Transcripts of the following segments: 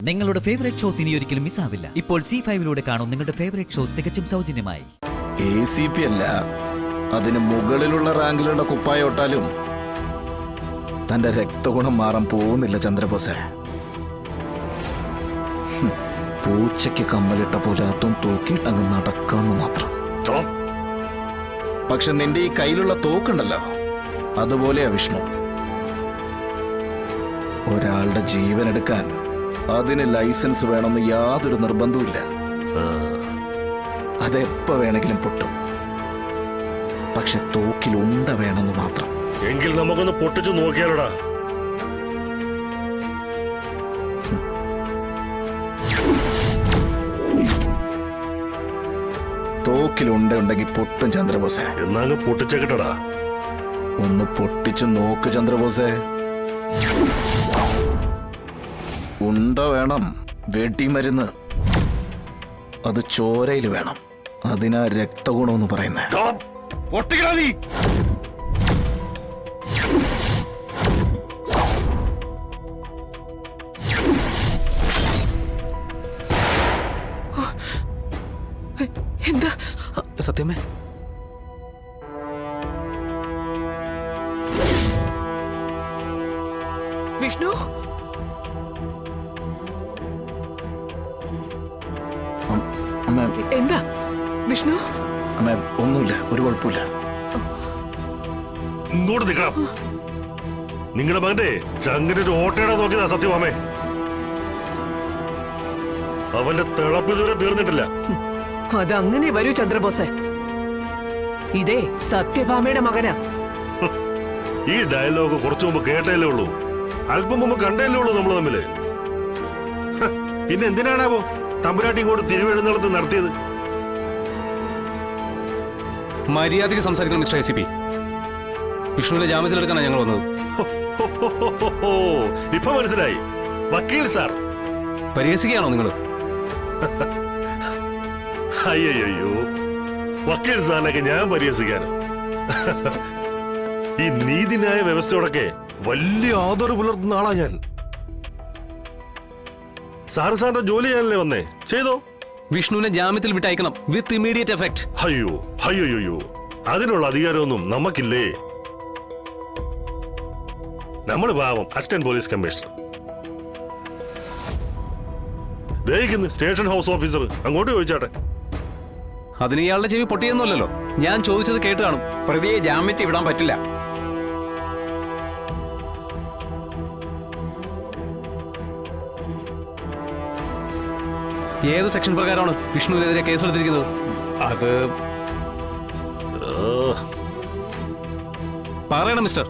നിങ്ങളുടെ favourite shows ഇനി ഒരിക്കലും മിസ്സാവില്ല. ഇപ്പോൾ C5 കാണും നിങ്ങളുടെ ഫേവറേറ്റ് ഷോ തികച്ചും സൗജന്യമായി. ACP അല്ല, അതിന് മുകളിലുള്ള റാങ്കിലുള്ള കുപ്പായോട്ടാലും തന്റെ രക്തഗുണം മാറാൻ പോകുന്നില്ല ചന്ദ്രബോസെ. പൂച്ചയ്ക്ക് കമ്മലിട്ട പോലെ അതും തൂക്കിയിട്ടങ്ങ് നടക്കാന്ന് മാത്രം. പക്ഷെ നിന്റെ ഈ കയ്യിലുള്ള തോക്കുണ്ടല്ലോ, അതുപോലെയാ വിഷ്ണു. ഒരാളുടെ ജീവൻ എടുക്കാൻ അതിന് ലൈസൻസ് വേണമെന്ന് യാതൊരു നിർബന്ധവുമില്ല. അതെപ്പോ വേണമെങ്കിലും പൊട്ടും. പക്ഷെ തോക്കിൽ ഉണ്ട വേണമെന്ന് മാത്രം. എങ്കിൽ നമുക്കൊന്ന് പൊട്ടിച്ചു നോക്കിയാലോടാ. തോക്കിൽ ഉണ്ടെങ്കിൽ പൊട്ടും ചന്ദ്രബോസെ. എന്നാങ്ങ് പൊട്ടിച്ചേക്കട്ടടാ. ഒന്ന് പൊട്ടിച്ചു നോക്ക് ചന്ദ്രബോസെ. ഉണ്ട വേണം, വെടിമരുന്ന്. അത് ചോരയിൽ വേണം. അതിനാ രക്തഗുണമെന്ന് പറയുന്നത്. എന്താ സത്യമേ? വിഷ്ണു, എന്താ വിഷ്ണു? അമ്മ ഒന്നുമില്ല, ഒരു കുഴപ്പമില്ല. ഇങ്ങോട്ട് നിൽക്കണം. നിങ്ങളുടെ മകന്റെ ചങ്ങിന്റെ ഒരു ഓട്ടയുടെ നോക്കിയതാ സത്യമാമേ. അവന്റെ തിളപ്പ് ഇതുവരെ തീർന്നിട്ടില്ല. അതങ്ങനെ വരൂ ചന്ദ്രബോസെ. ഇതേ സത്യഭാമയുടെ മകനാ. ഈ ഡയലോഗ് കുറച്ചു മുമ്പ് കേട്ടല്ലേ ഉള്ളൂ, അല്പം മുമ്പ് കണ്ടല്ലേ ഉള്ളൂ നമ്മൾ തമ്മില്. പിന്നെ എന്തിനാണാവോ തമ്പുരാട്ടി ഇങ്ങോട്ട് തിരുവെഴുന്നള്ളത്ത് നടത്തിയത്? മര്യാദയ്ക്ക് സംസാരിക്കണം മിസ്റ്റർ ACP. വിഷ്ണുവിനെ ജാമ്യത്തിലെടുക്കാനാണ് ഞങ്ങൾ വന്നത്. ഇപ്പൊ മനസ്സിലായി. വക്കീൽ സാർ പരിഹസിക്കുകയാണോ നിങ്ങൾ? അയ്യോ, വക്കീൽ സാറിനൊക്കെ ഞാൻ പരിഹസിക്കാനോ? ഈ നീതിന്യായ വ്യവസ്ഥയോടൊക്കെ വലിയ ആദരവ് പുലർത്തുന്ന ആളാ ഞാൻ. സാറിന്റെ ജോലി ചെയ്യാനല്ലേ വന്നേ, ചെയ്തോ. വിഷ്ണുവിനെ ജാമ്യത്തിൽ വിട്ടയക്കണം വിത്ത് ഇമ്മീഡിയറ്റ് എഫക്ട്. അയ്യോ, അതിനുള്ള അധികാരമൊന്നും നമുക്കില്ലേ. നമ്മൾ പാവം അസിസ്റ്റന്റ് പോലീസ് കമ്മീഷണർ. ദയിക്കുന്നു സ്റ്റേഷൻ ഹൗസ് ഓഫീസർ, അങ്ങോട്ട് ചോദിച്ചാട്ടെ. അതിന് ഇയാളുടെ ചെവി പൊട്ടിയൊന്നുമല്ലല്ലോ. ഞാൻ ചോദിച്ചത് കേട്ട് കാണും. പ്രതിയെ ജാമ്യത്തിൽ വിടാൻ പറ്റില്ല. ഏത് സെക്ഷൻ പ്രകാരമാണ് വിഷ്ണുവിനെതിരെ കേസെടുത്തിരിക്കുന്നത്? അത് പറയണം മിസ്റ്റർ.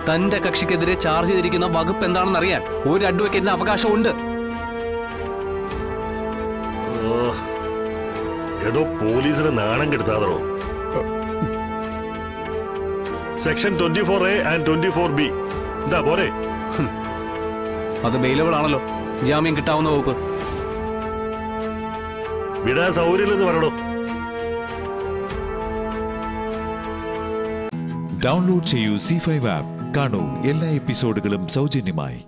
തന്റെ കക്ഷിക്കെതിരെ ചാർജ് ചെയ്തിരിക്കുന്ന വകുപ്പ് എന്താണെന്ന് അറിയാൻ ഒരു അഡ്വക്കേറ്റിന് അവകാശമുണ്ട്. ഏതോ പോലീസിന് നാണം കെടുത്താതോ. സെക്ഷൻ 24A and 24B എന്താ പോരെ? അത് ബെയിലബിൾ ആണല്ലോ, ജാമ്യം കിട്ടാവുന്ന വകുപ്പ്. വിടാൻ സൗകര്യമില്ലെന്ന് പറയണോ? ഡൗൺലോഡ് ചെയ്യൂ C5 ആപ്പ്. കാണൂ എല്ലാ എപ്പിസോഡുകളും സൗജന്യമായി.